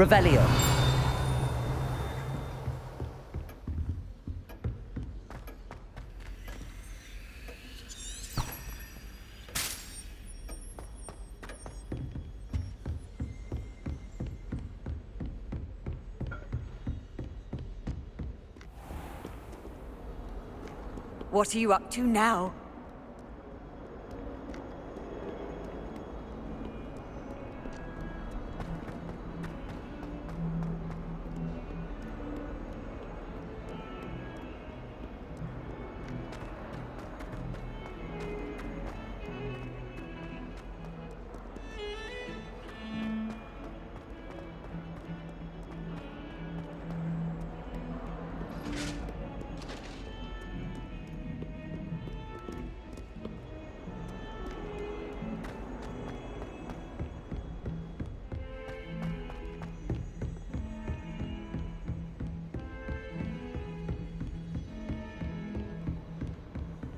Revelio. What are you up to now?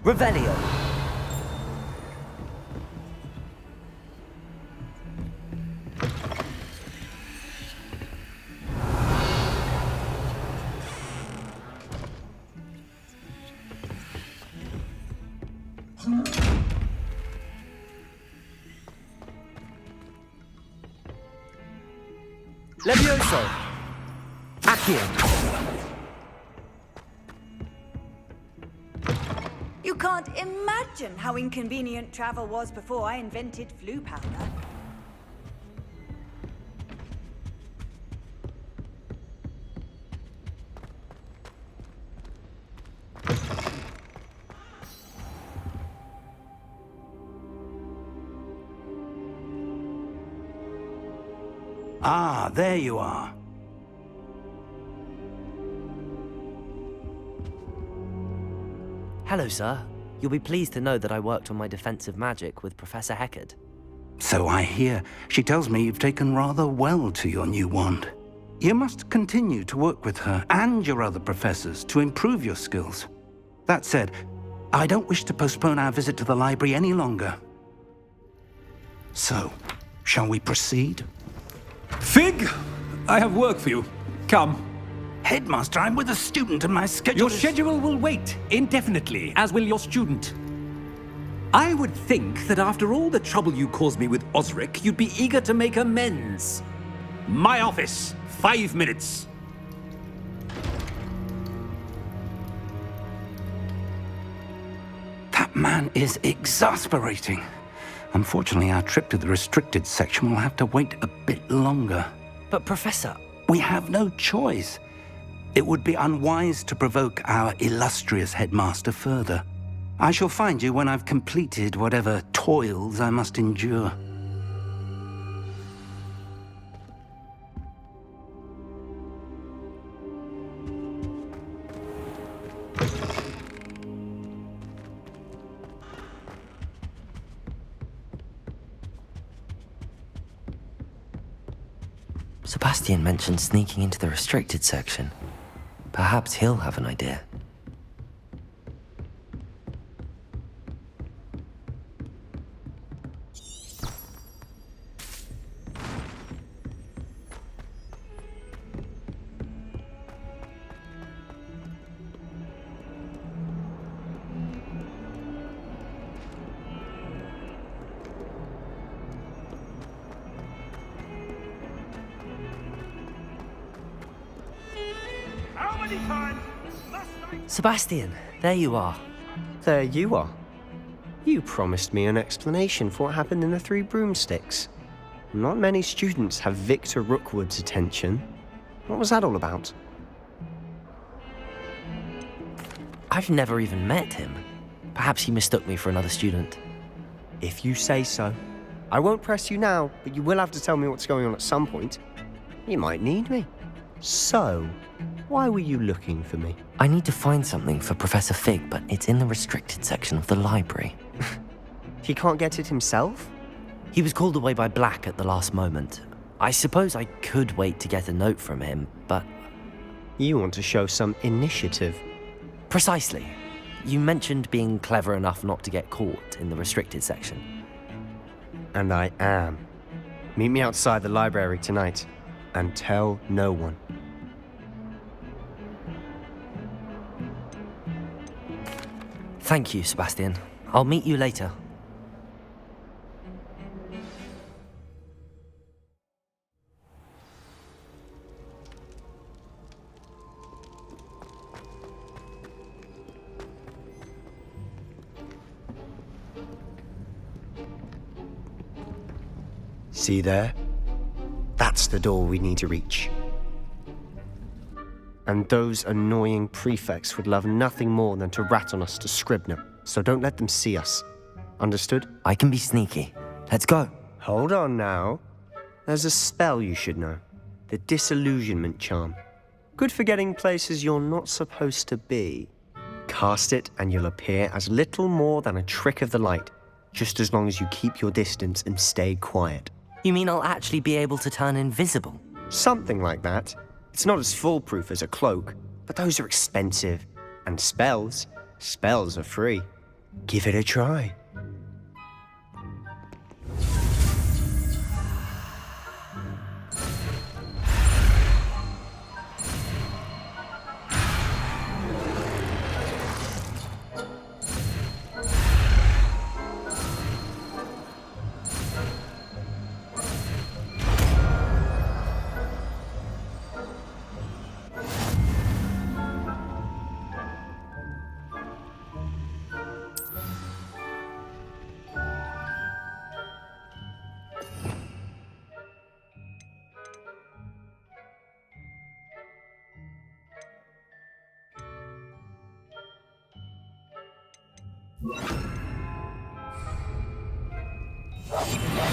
Revelio. Levioso. Accio. You can't imagine how inconvenient travel was before I invented flu powder. Ah, there you are. Hello, sir. You'll be pleased to know that I worked on my defensive magic with Professor Heckard. So I hear. She tells me you've taken rather well to your new wand. You must continue to work with her and your other professors to improve your skills. That said, I don't wish to postpone our visit to the library any longer. So, shall we proceed? Fig! I have work for you. Come. Headmaster, I'm with a student and my schedule Your is... schedule will wait indefinitely, as will your student. I would think that after all the trouble you caused me with Osric, you'd be eager to make amends. My office, 5 minutes. That man is exasperating. Unfortunately, our trip to the restricted section will have to wait a bit longer. But, Professor... We have no choice. It would be unwise to provoke our illustrious headmaster further. I shall find you when I've completed whatever toils I must endure. Sebastian mentioned sneaking into the restricted section. Perhaps he'll have an idea. Sebastian, there you are. There you are. You promised me an explanation for what happened in the Three Broomsticks. Not many students have Victor Rookwood's attention. What was that all about? I've never even met him. Perhaps he mistook me for another student. If you say so. I won't press you now, but you will have to tell me what's going on at some point. You might need me. So, why were you looking for me? I need to find something for Professor Fig, but it's in the restricted section of the library. He can't get it himself? He was called away by Black at the last moment. I suppose I could wait to get a note from him, but... You want to show some initiative. Precisely. You mentioned being clever enough not to get caught in the restricted section. And I am. Meet me outside the library tonight. and tell no one. Thank you, Sebastian. I'll meet you later. See there? That's the door we need to reach. And those annoying prefects would love nothing more than to rat on us to Scribner, so don't let them see us. Understood? I can be sneaky. Let's go. Hold on now. There's a spell you should know. The Disillusionment Charm. Good for getting places you're not supposed to be. Cast it and you'll appear as little more than a trick of the light, just as long as you keep your distance and stay quiet. You mean I'll actually be able to turn invisible? Something like that. It's not as foolproof as a cloak, but those are expensive. And spells are free. Give it a try.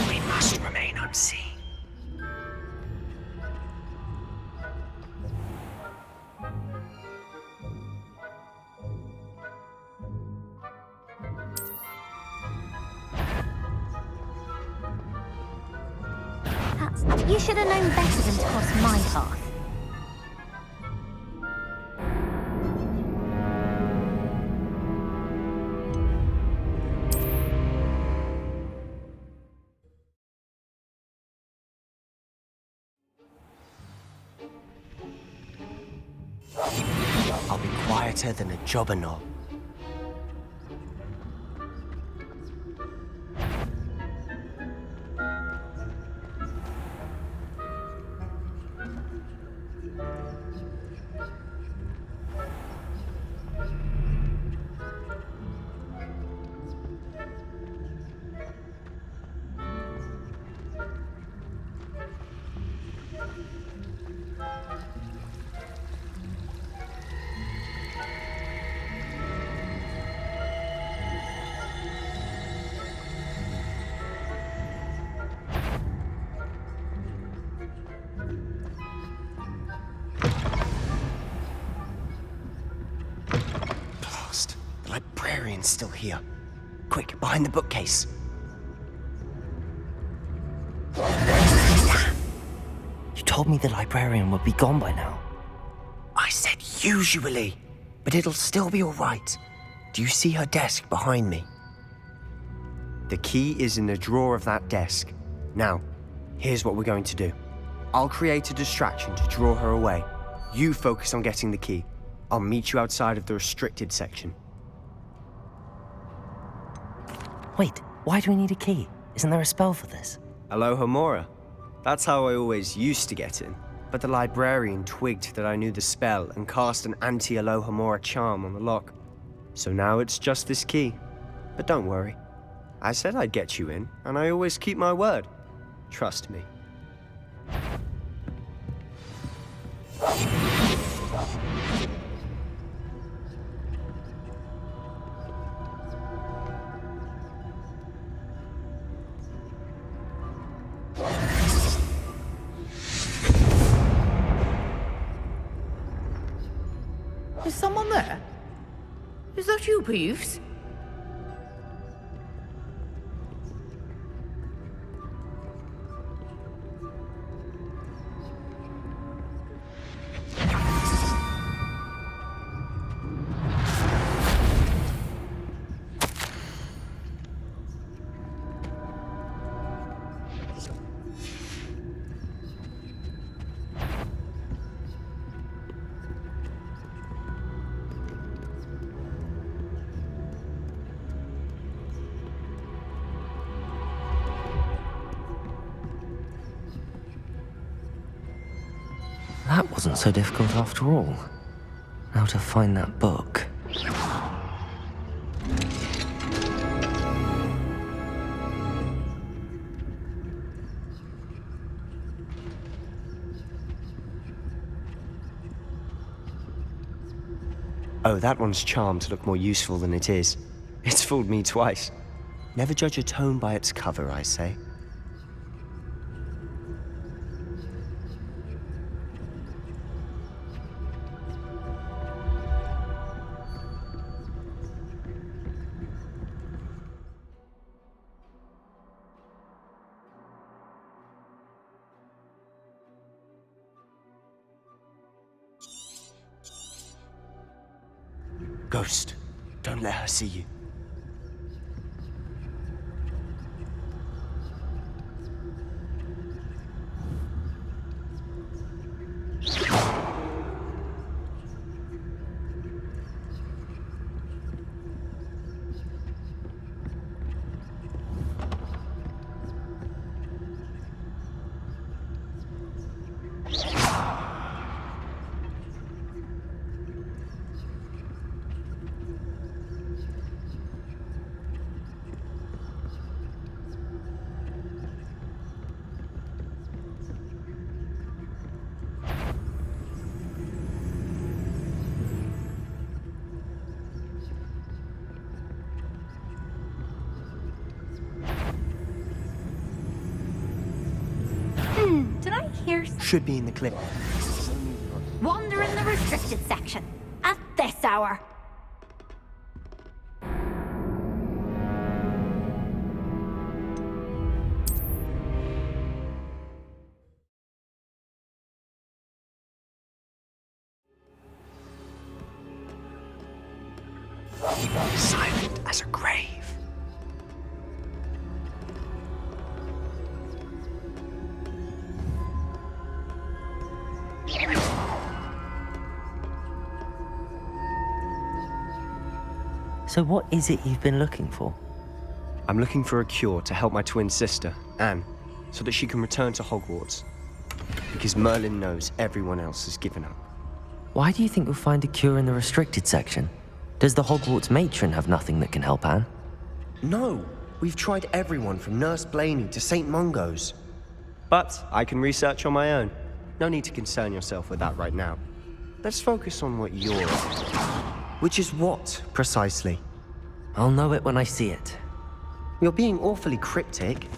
We must remain unseen. You should have known better than to cross my path. I'll be quieter than a jobber knob. The librarian's still here. Quick, behind the bookcase. You told me the librarian would be gone by now. I said usually, but it'll still be all right. Do you see her desk behind me? The key is in the drawer of that desk. Now, here's what we're going to do. I'll create a distraction to draw her away. You focus on getting the key. I'll meet you outside of the restricted section. Wait, why do we need a key? Isn't there a spell for this? Alohomora. That's how I always used to get in. But the librarian twigged that I knew the spell and cast an anti-Alohomora charm on the lock. So now it's just this key. But don't worry. I said I'd get you in, and I always keep my word. Trust me. Is someone there? Is that you, Peeves? That wasn't so difficult after all. Now to find that book. Oh, that one's charmed to look more useful than it is. It's fooled me twice. Never judge a tome by its cover, I say. Ghost, don't let her see you. Did I hear Should be in the clip. wander in the restricted section at this hour? Silent as a grave. So what is it you've been looking for? I'm looking for a cure to help my twin sister, Anne, so that she can return to Hogwarts. Because Merlin knows everyone else has given up. Why do you think you'll find a cure in the restricted section? Does the Hogwarts matron have nothing that can help Anne? No, we've tried everyone from Nurse Blaney to St. Mungo's. But I can research on my own. No need to concern yourself with that right now. Let's focus on what you're Which is what, precisely? I'll know it when I see it. You're being awfully cryptic.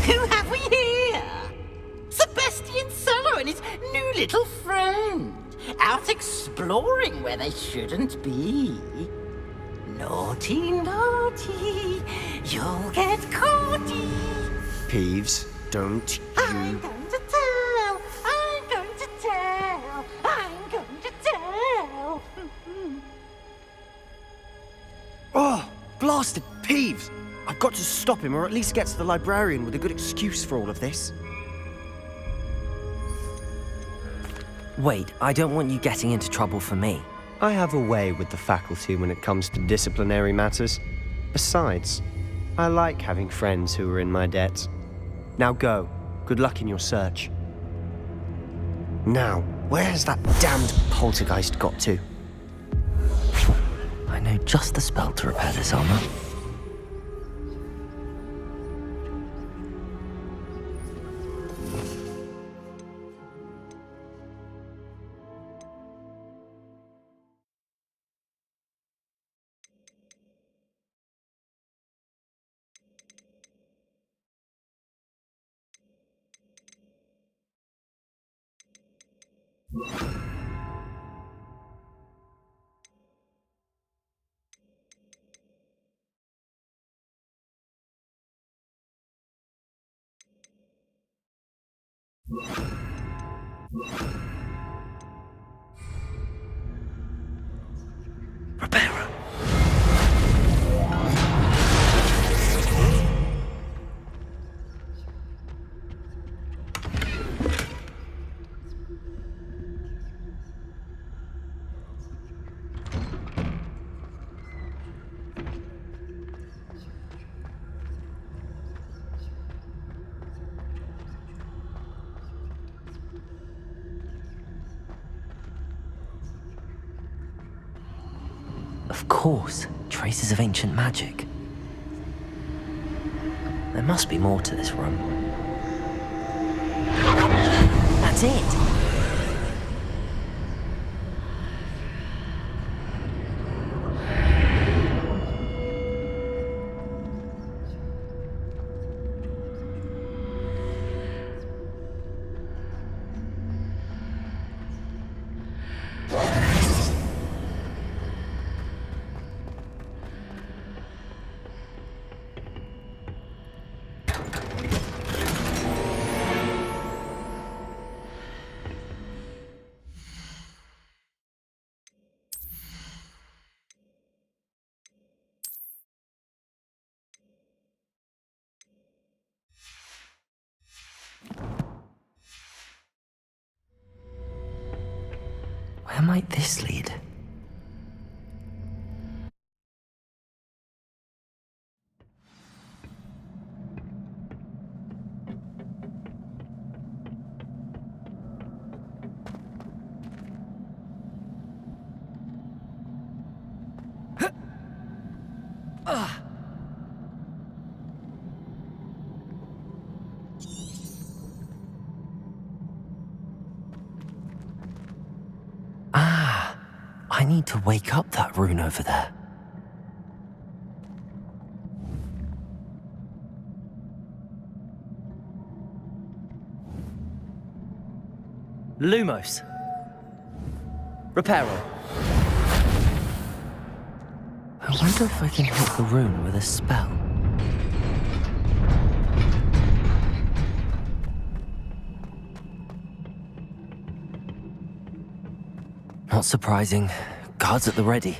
Who have we here? Sebastian Solo and his new little friend. Out exploring where they shouldn't be. Naughty, naughty, you'll get caughty. Peeves, don't I'm you... going to tell, I'm going to tell, I'm going to tell. Oh, blasted Peeves! I've got to stop him, or at least get to the librarian with a good excuse for all of this. Wait, I don't want you getting into trouble for me. I have a way with the faculty when it comes to disciplinary matters. Besides, I like having friends who are in my debt. Now go. Good luck in your search. Now, where has that damned poltergeist got to? I know just the spell to repair this armor. Reparo. Of course, traces of ancient magic. There must be more to this room. That's it! Where might this lead? I need to wake up that rune over there. Lumos. Reparo. I wonder if I can hit the rune with a spell. Not surprising. Guards at the ready.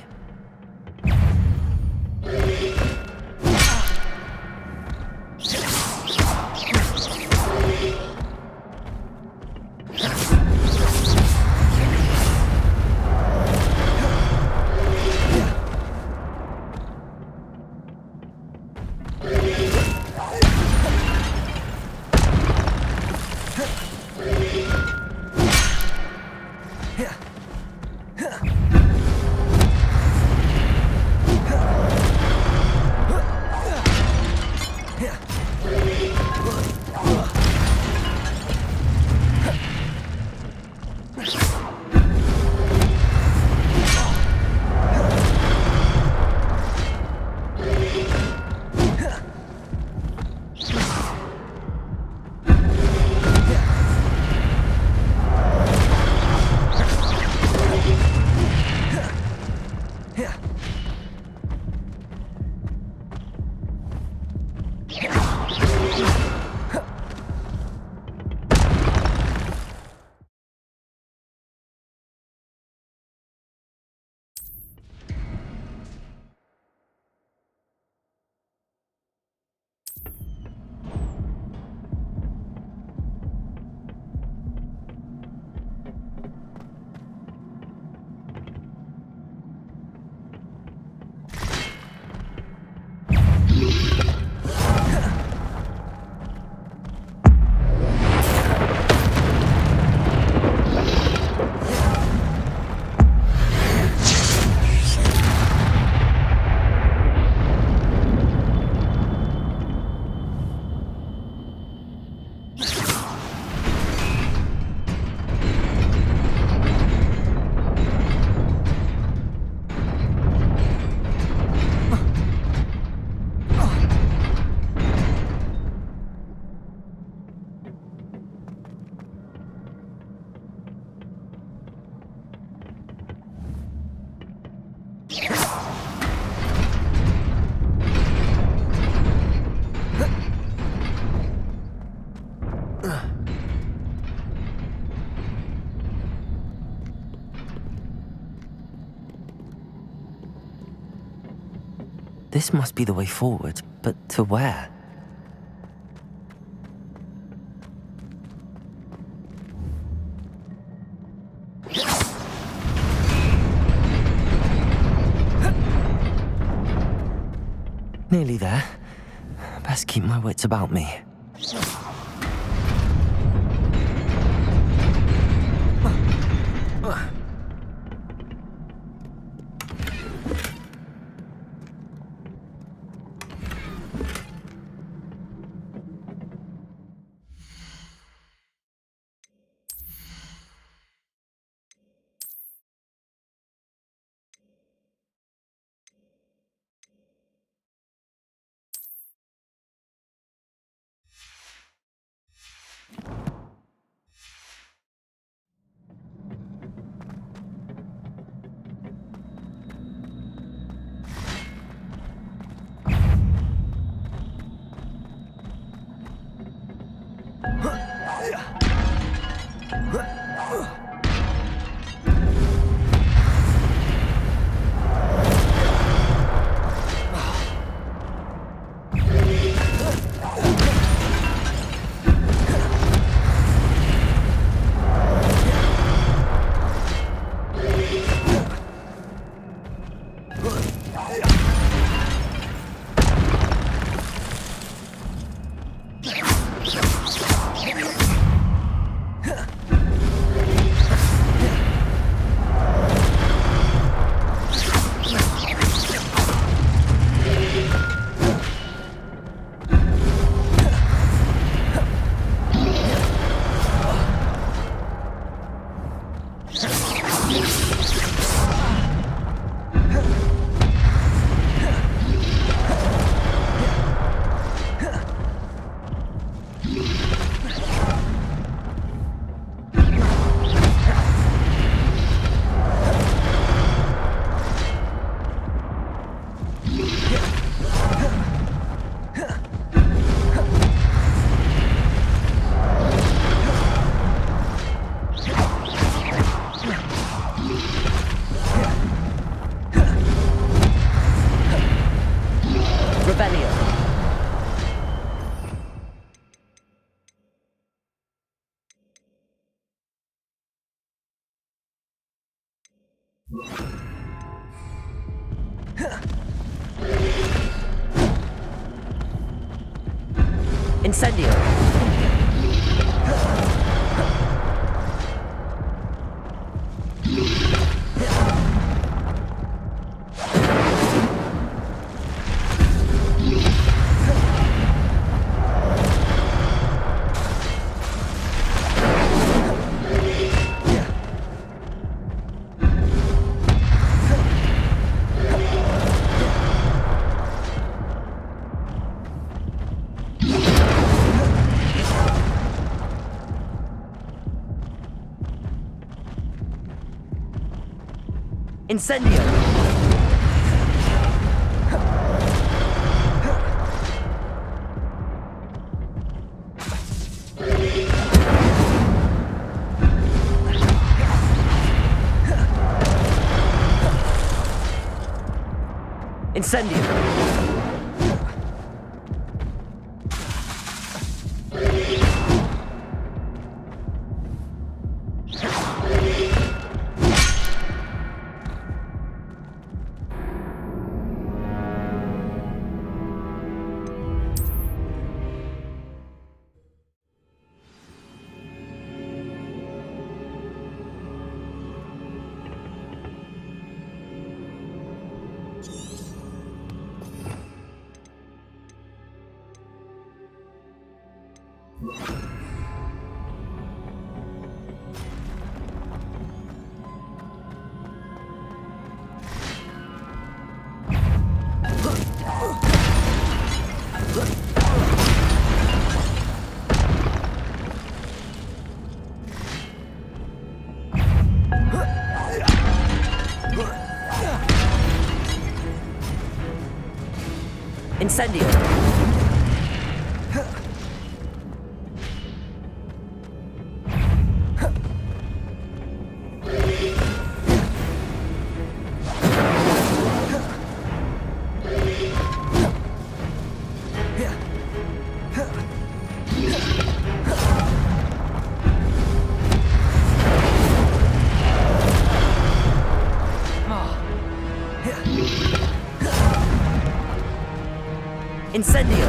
This must be the way forward, but to where? Nearly there. Best keep my wits about me. Incendio. Incendio! Incendio! Incendio! Incendio!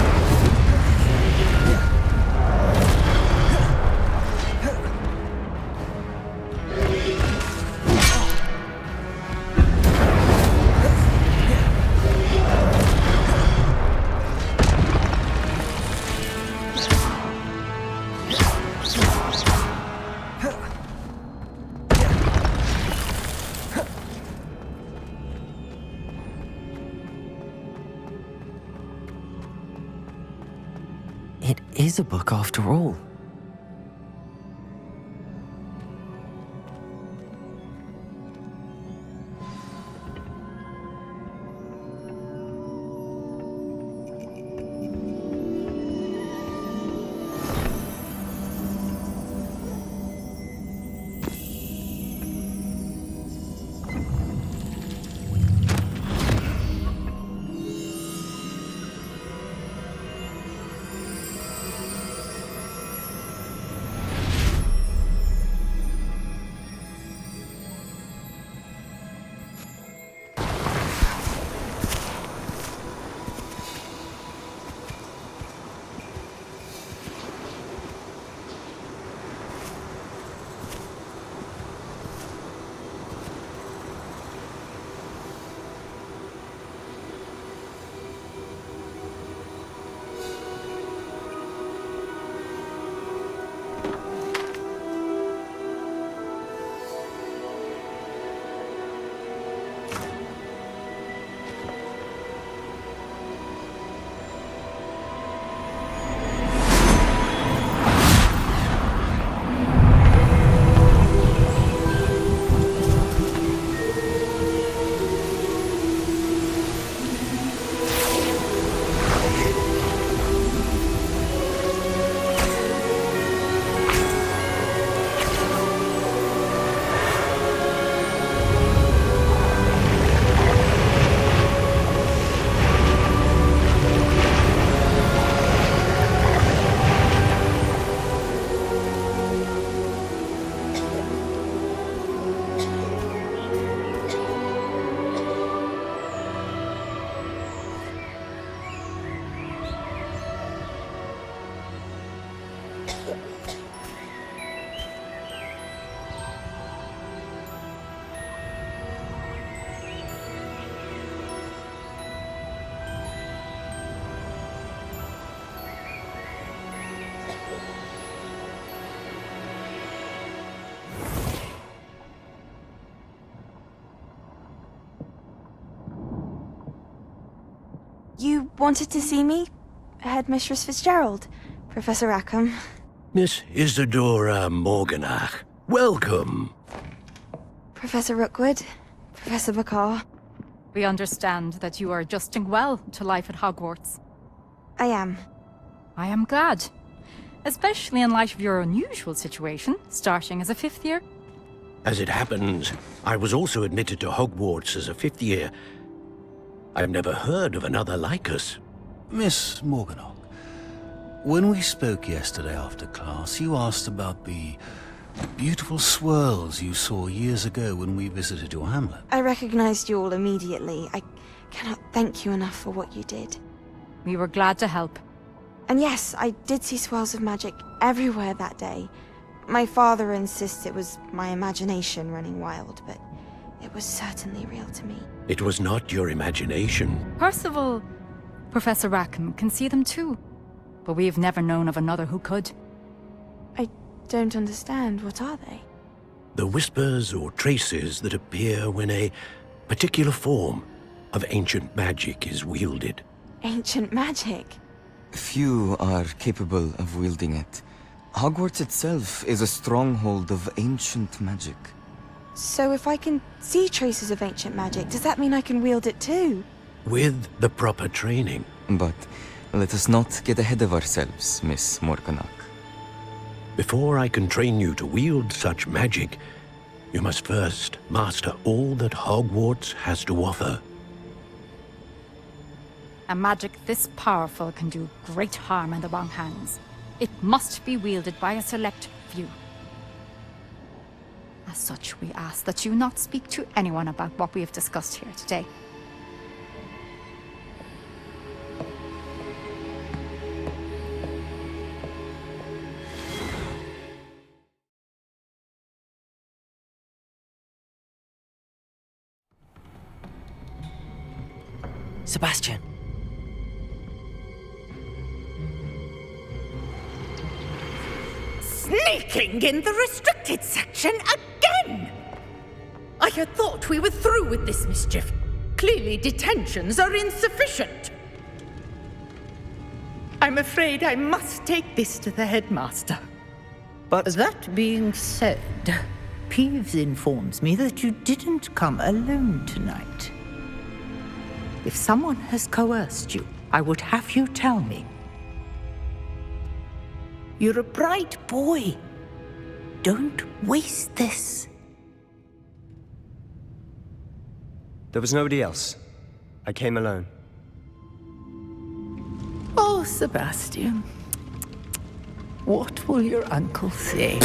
It is a book after all. You wanted to see me? Headmistress Fitzgerald? Professor Rackham? Miss Isadora Morganach, welcome. Professor Rookwood? Professor Bakar? We understand that you are adjusting well to life at Hogwarts. I am. I am glad. Especially in light of your unusual situation, starting as a 5th year. As it happens, I was also admitted to Hogwarts as a 5th year. I've never heard of another like us. Miss Morganach, when we spoke yesterday after class, you asked about the beautiful swirls you saw years ago when we visited your hamlet. I recognized you all immediately. I cannot thank you enough for what you did. We were glad to help. And yes, I did see swirls of magic everywhere that day. My father insists it was my imagination running wild, but it was certainly real to me. It was not your imagination. Percival, Professor Rackham can see them too. But we have never known of another who could. I don't understand. What are they? The whispers or traces that appear when a particular form of ancient magic is wielded. Ancient magic? Few are capable of wielding it. Hogwarts itself is a stronghold of ancient magic. So if I can see traces of ancient magic, does that mean I can wield it too? With the proper training. But let us not get ahead of ourselves, Miss Morganach. Before I can train you to wield such magic, you must first master all that Hogwarts has to offer. A magic this powerful can do great harm in the wrong hands. It must be wielded by a select few. As such, we ask that you not speak to anyone about what we have discussed here today. Sebastian. Sneaking in the restricted section again! I had thought we were through with this mischief. Clearly detentions are insufficient. I'm afraid I must take this to the headmaster. But that being said, Peeves informs me that you didn't come alone tonight. If someone has coerced you, I would have you tell me. You're a bright boy. Don't waste this. There was nobody else. I came alone. Oh, Sebastian. What will your uncle say?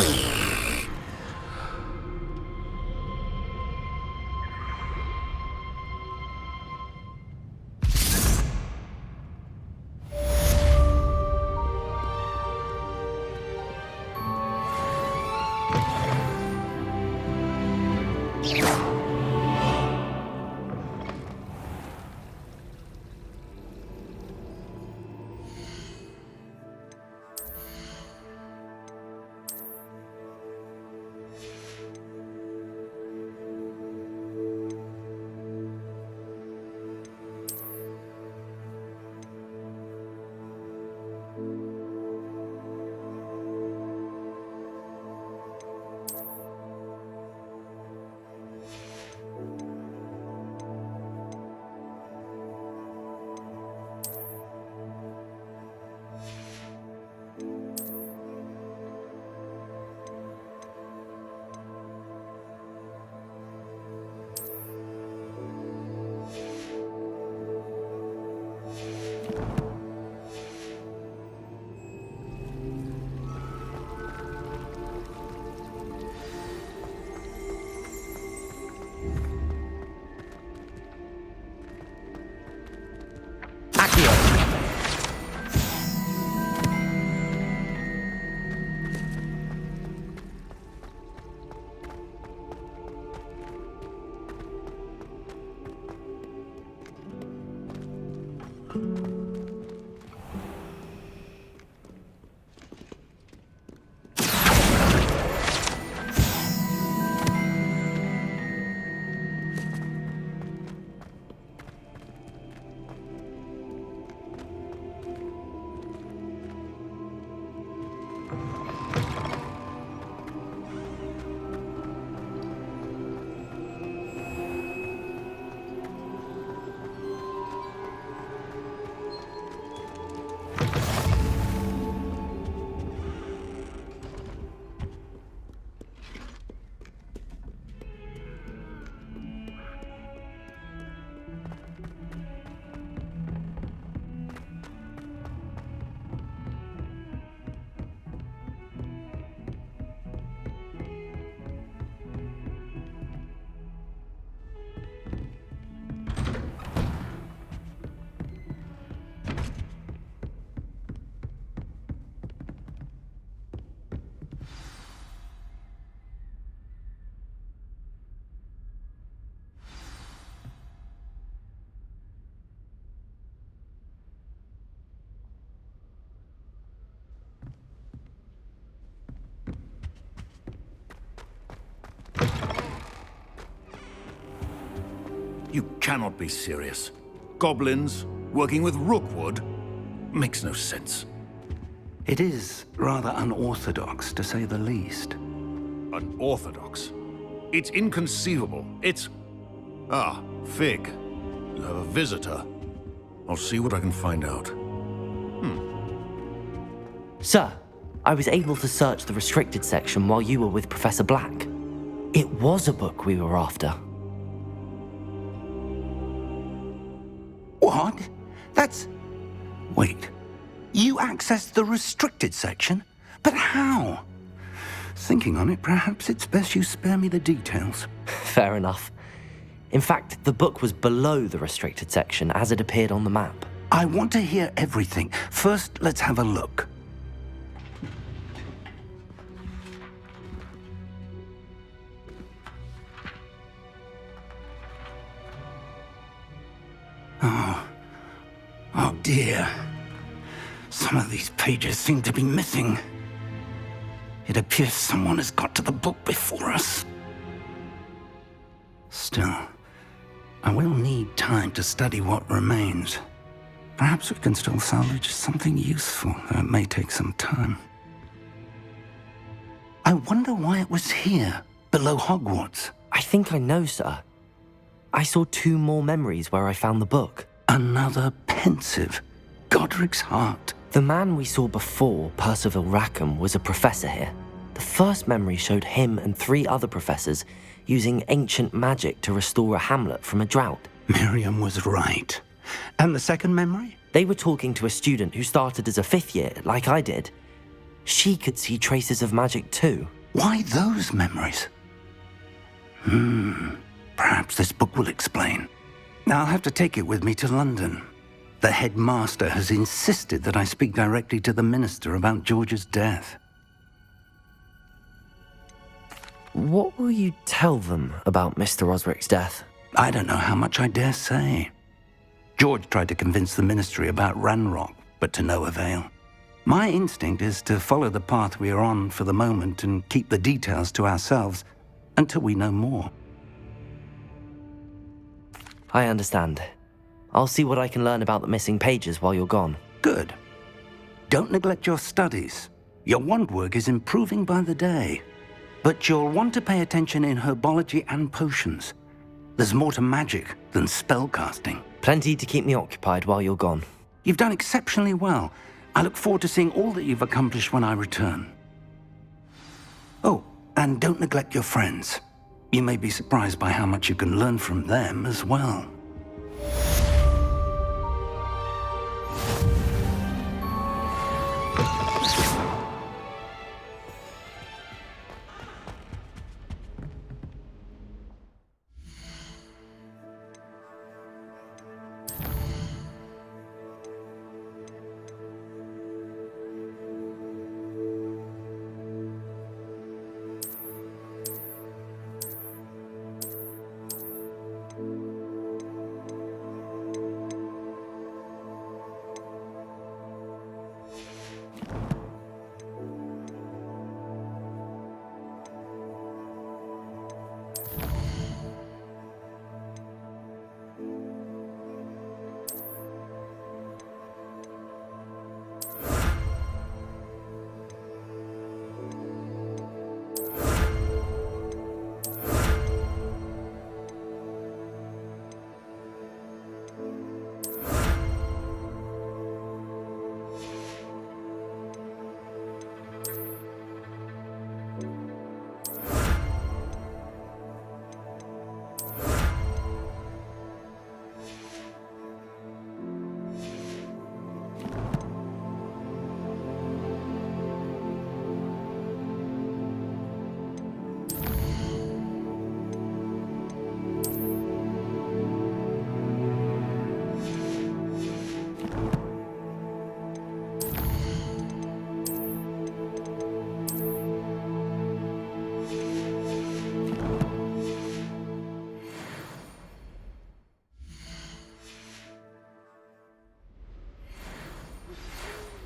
You cannot be serious. Goblins working with Rookwood makes no sense. It is rather unorthodox, to say the least. Unorthodox? It's inconceivable. It's... Ah, Fig. You have a visitor. I'll see what I can find out. Sir, I was able to search the restricted section while you were with Professor Black. It was a book we were after. What? That's... Wait. You accessed the restricted section? But how? Thinking on it, perhaps it's best you spare me the details. Fair enough. In fact, the book was below the restricted section as it appeared on the map. I want to hear everything. First, let's have a look. Oh, dear. Some of these pages seem to be missing. It appears someone has got to the book before us. Still, I will need time to study what remains. Perhaps we can still salvage something useful, though it may take some time. I wonder why it was here, below Hogwarts. I think I know, sir. I saw 2 more memories where I found the book. Another pensive. Godric's heart. The man we saw before, Percival Rackham, was a professor here. The first memory showed him and 3 other professors using ancient magic to restore a hamlet from a drought. Miriam was right. And the second memory? They were talking to a student who started as a 5th year, like I did. She could see traces of magic too. Why those memories? Perhaps this book will explain. I'll have to take it with me to London. The headmaster has insisted that I speak directly to the minister about George's death. What will you tell them about Mr. Osric's death? I don't know how much I dare say. George tried to convince the ministry about Ranrock, but to no avail. My instinct is to follow the path we are on for the moment and keep the details to ourselves until we know more. I understand. I'll see what I can learn about the missing pages while you're gone. Good. Don't neglect your studies. Your wand work is improving by the day. But you'll want to pay attention in herbology and potions. There's more to magic than spellcasting. Plenty to keep me occupied while you're gone. You've done exceptionally well. I look forward to seeing all that you've accomplished when I return. Oh, and don't neglect your friends. You may be surprised by how much you can learn from them as well.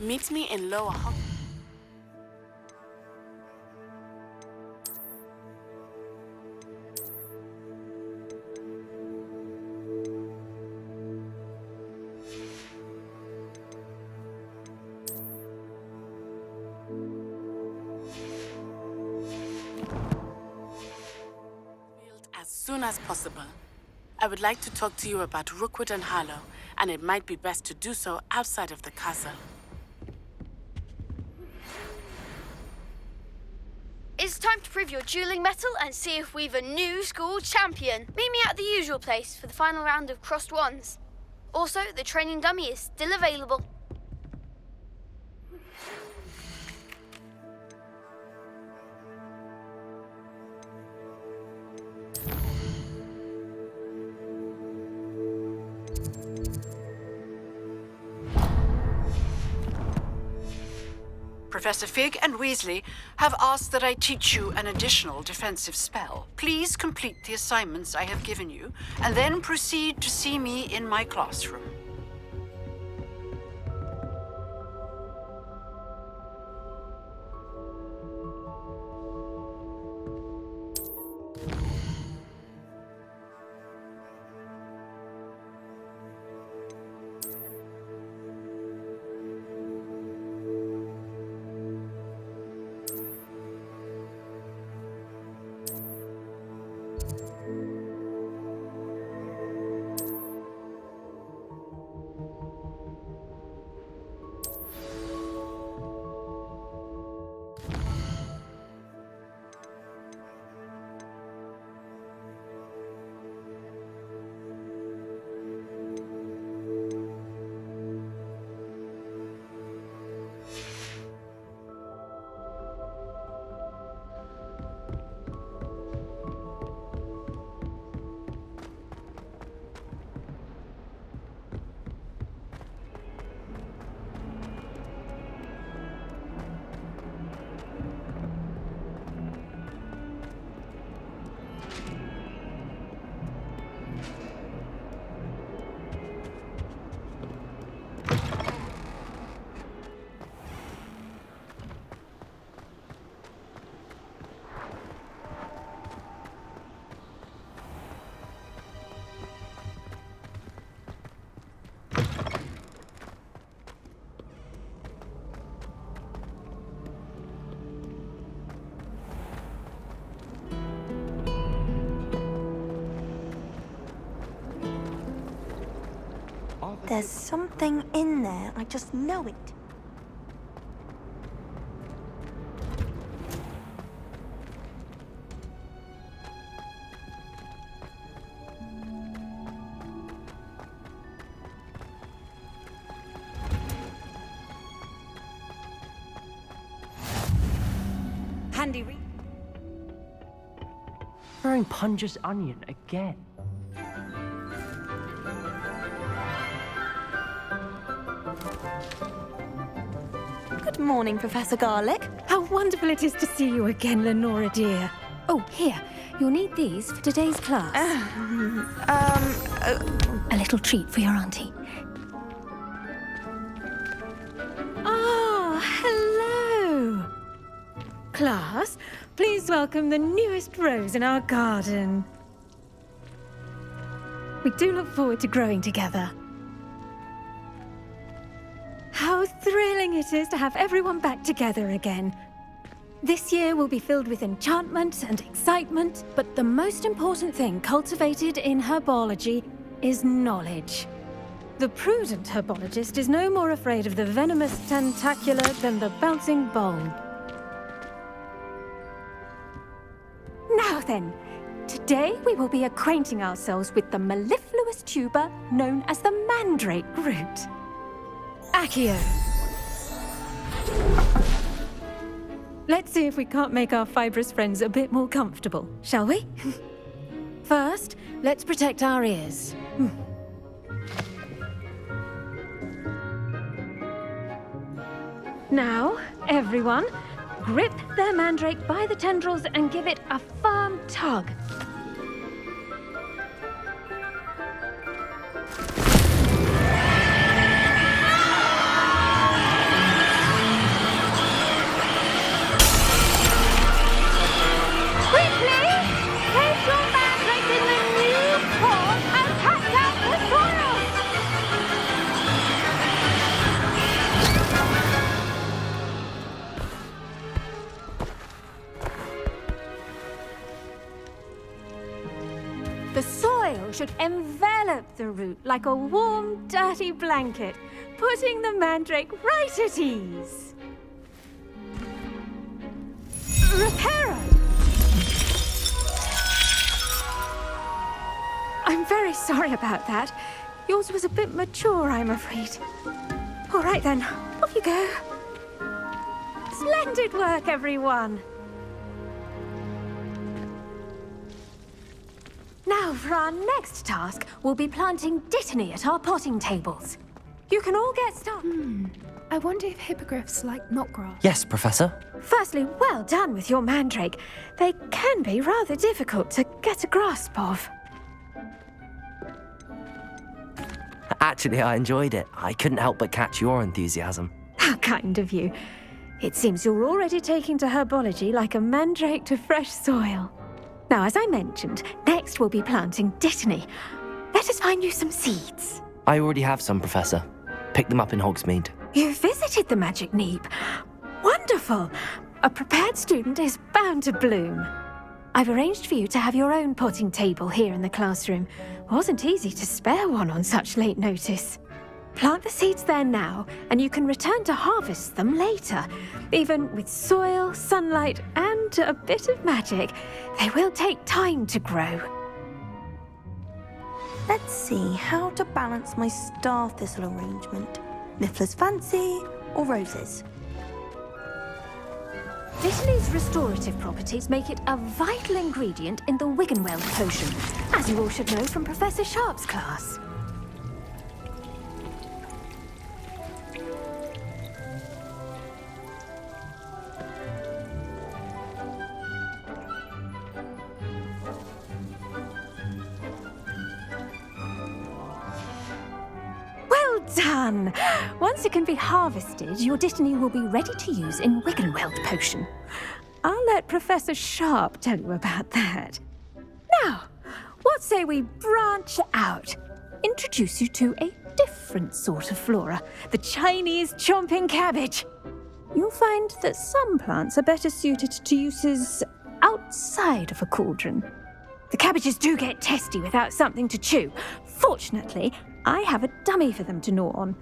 Meet me in Lower Hogwarts. As soon as possible. I would like to talk to you about Rookwood and Harlow, and it might be best to do so outside of the castle. It's time to prove your dueling mettle and see if we've a new school champion. Meet me at the usual place for the final round of crossed wands. Also, the training dummy is still available. Professor Fig and Weasley have asked that I teach you an additional defensive spell. Please complete the assignments I have given you, and then proceed to see me in my classroom. There's something in there. I just know it. Handy re- Throwing Punja's onion again. Good morning, Professor Garlic. How wonderful it is to see you again, Lenora dear. Oh, here. You'll need these for today's class. A little treat for your auntie. Oh, hello! Class, please welcome the newest rose in our garden. We do look forward to growing together. How thrilling it is to have everyone back together again. This year will be filled with enchantment and excitement, but the most important thing cultivated in herbology is knowledge. The prudent herbologist is no more afraid of the venomous tentacula than the bouncing bulb. Now then, today we will be acquainting ourselves with the mellifluous tuber known as the mandrake root. Accio. Let's see if we can't make our fibrous friends a bit more comfortable, shall we? First, let's protect our ears. Now, everyone, grip their mandrake by the tendrils and give it a firm tug. The soil should envelop the root like a warm, dirty blanket, putting the mandrake right at ease. Reparo! I'm very sorry about that. Yours was a bit mature, I'm afraid. All right then, off you go. Splendid work, everyone. Now, for our next task, we'll be planting dittany at our potting tables. You can all get started. I wonder if hippogriffs like knotgrass. Yes, Professor. Firstly, well done with your mandrake. They can be rather difficult to get a grasp of. Actually, I enjoyed it. I couldn't help but catch your enthusiasm. How kind of you. It seems you're already taking to herbology like a mandrake to fresh soil. Now, as I mentioned, next we'll be planting dittany. Let us find you some seeds. I already have some, Professor. Picked them up in Hogsmeade. You visited the Magic Neep. Wonderful! A prepared student is bound to bloom. I've arranged for you to have your own potting table here in the classroom. Wasn't easy to spare one on such late notice. Plant the seeds there now, and you can return to harvest them later. Even with soil, sunlight, and a bit of magic, they will take time to grow. Let's see how to balance my star thistle arrangement. Niffler's Fancy or roses? Dittany's restorative properties make it a vital ingredient in the Wiggenweld potion, as you all should know from Professor Sharp's class. Done! Once it can be harvested, your dittany will be ready to use in Wiggenweld potion. I'll let Professor Sharp tell you about that. Now, what say we branch out? Introduce you to a different sort of flora, the Chinese chomping cabbage. You'll find that some plants are better suited to uses outside of a cauldron. The cabbages do get testy without something to chew. Fortunately, I have a dummy for them to gnaw on.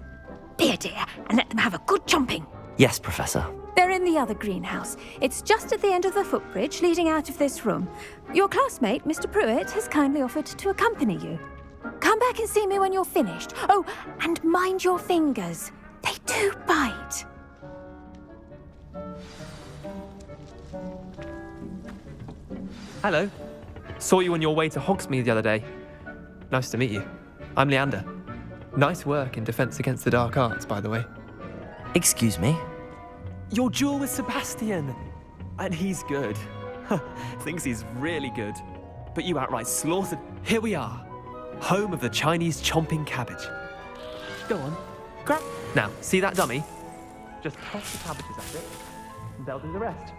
Be a dear and let them have a good chomping. Yes, Professor. They're in the other greenhouse. It's just at the end of the footbridge leading out of this room. Your classmate, Mr. Pruitt, has kindly offered to accompany you. Come back and see me when you're finished. Oh, and mind your fingers. They do bite. Hello. Saw you on your way to Hogsmeade the other day. Nice to meet you. I'm Leander. Nice work in Defense Against the Dark Arts, by the way. Excuse me? Your duel with Sebastian! And he's good. Thinks he's really good. But you outright slaughtered. Here we are. Home of the Chinese chomping cabbage. Go on. Grab. Now, see that dummy? Just toss the cabbages at it, and they'll do the rest.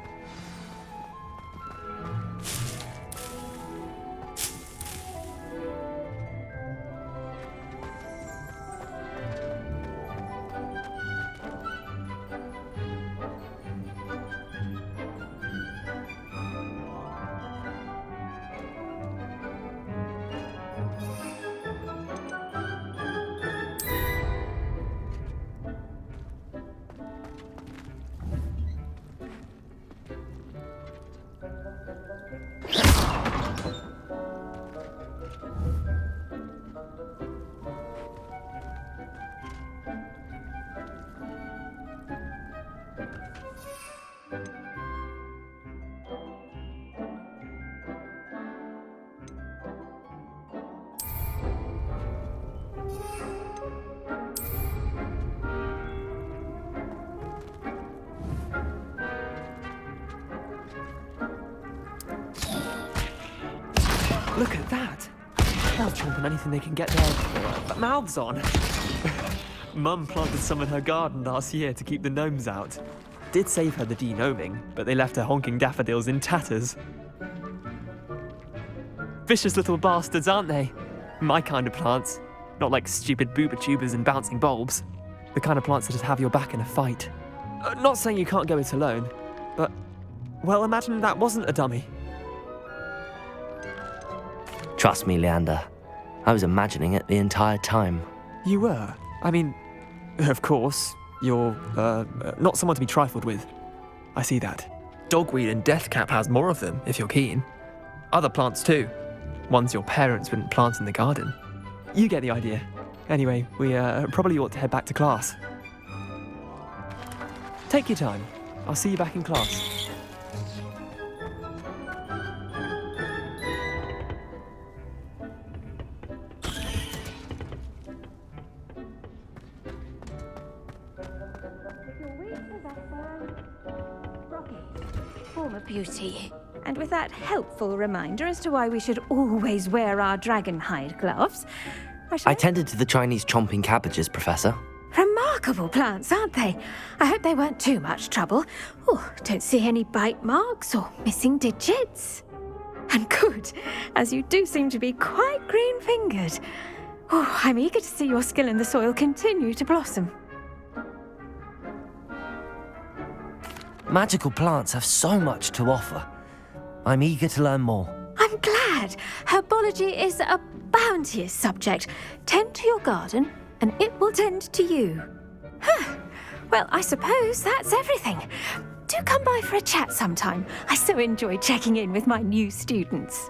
Look at that! They'll chomp on anything they can get their mouths on. Mum planted some in her garden last year to keep the gnomes out. Did save her the de-gnoming, but they left her honking daffodils in tatters. Vicious little bastards, aren't they? My kind of plants. Not like stupid booba tubers and bouncing bulbs. The kind of plants that just have your back in a fight. Not saying you can't go it alone, but, well, imagine that wasn't a dummy. Trust me, Leander. I was imagining it the entire time. You were? I mean, of course, you're, not someone to be trifled with. I see that. Dogweed and deathcap has more of them, if you're keen. Other plants too. Ones your parents wouldn't plant in the garden. You get the idea. Anyway, we probably ought to head back to class. Take your time. I'll see you back in class. Former beauty. And with that helpful reminder as to why we should always wear our dragon hide gloves, I tended to the Chinese chomping cabbages, Professor. Remarkable plants, aren't they? I hope they weren't too much trouble. Oh, don't see any bite marks or missing digits. And good, as you do seem to be quite green-fingered. Oh, I'm eager to see your skill in the soil continue to blossom. Magical plants have so much to offer. I'm eager to learn more. I'm glad. Herbology is a bounteous subject. Tend to your garden, and it will tend to you. Huh. Well, I suppose that's everything. Do come by for a chat sometime. I so enjoy checking in with my new students.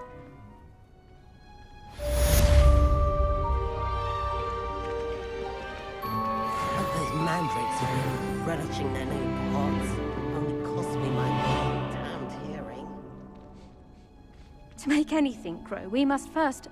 Those mandrakes have been relishing their new pots. Only cost me my damned hearing. To make anything grow, we must first